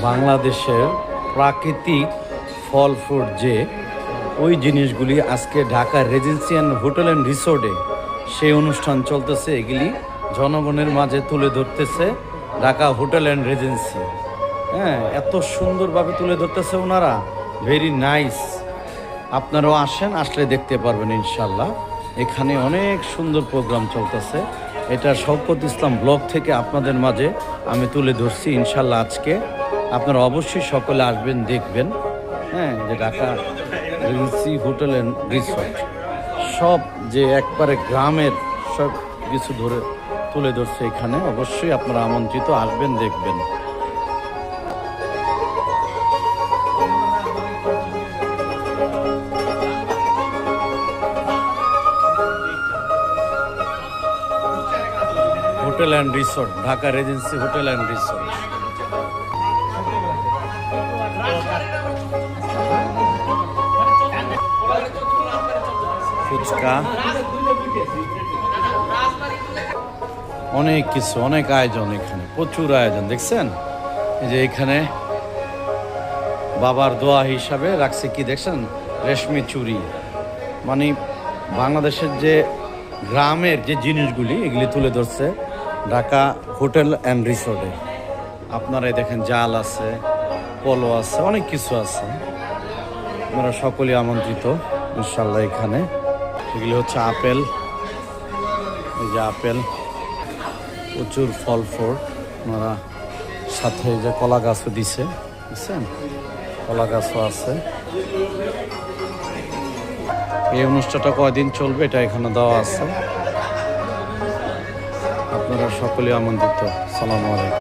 বাংলাদেশের প্রাকৃতিক ফল ফ্রুট যে ওই জিনিসগুলি আজকে ঢাকা রেজেন্সিয়ান হোটেল অ্যান্ড রিসোর্টে সেই অনুষ্ঠান চলতেছে, এগুলি জনগণের মাঝে তুলে ধরতেছে ঢাকা হোটেল অ্যান্ড রেজেন্সি। হ্যাঁ, এত সুন্দরভাবে তুলে ধরতেছে ওনারা, ভেরি নাইস। আপনারাও আসেন, আসলে দেখতে পারবেন ইনশাল্লাহ। এখানে অনেক সুন্দর প্রোগ্রাম চলতেছে। এটা শওকত ইসলাম ব্লগ থেকে আপনাদের মাঝে আমি তুলে ধরছি ইনশাল্লাহ। আজকে আপনারা অবশ্যই সকলে আসবেন, দেখবেন। হ্যাঁ, যে Dhaka regency hotel and resort সব যে একবারে গ্রামের সব কিছু ধরে তুলে ধরছে এখানে। অবশ্যই আপনারা আমন্ত্রিত, আসবেন, দেখবেন। Hotel and resort, Dhaka regency hotel and resort. Phuchka, অনেক কিছু, অনেক আয়োজন এখানে, প্রচুর আয়োজন। দেখছেন এই যে এখানে বাবার দোয়া হিসাবে রাখছে কি দেখছেন, রেশমি চুড়ি। মানে বাংলাদেশের যে গ্রামের যে জিনিসগুলি এগুলি তুলে ধরছে ঢাকা হোটেল অ্যান্ড রিসোর্টে। আপনারাই দেখেন, জাল আছে, পলো আছে, অনেক কিছু আছে। আপনারা সকলেই আমন্ত্রিত ইনশাল্লাহ। এখানে এগুলি হচ্ছে আপেল, এই যে আপেল, প্রচুর ফল ফ্রুট। ওনারা সাথে এই যে কলা গাছও দিছে, বুঝছেন, কলা গাছও আছে। এই অনুষ্ঠানটা কয়দিন চলবে এটা এখানে দেওয়া আছে। আপনারা সকলেই আমন্ত্রিত। আসসালামু আলাইকুম।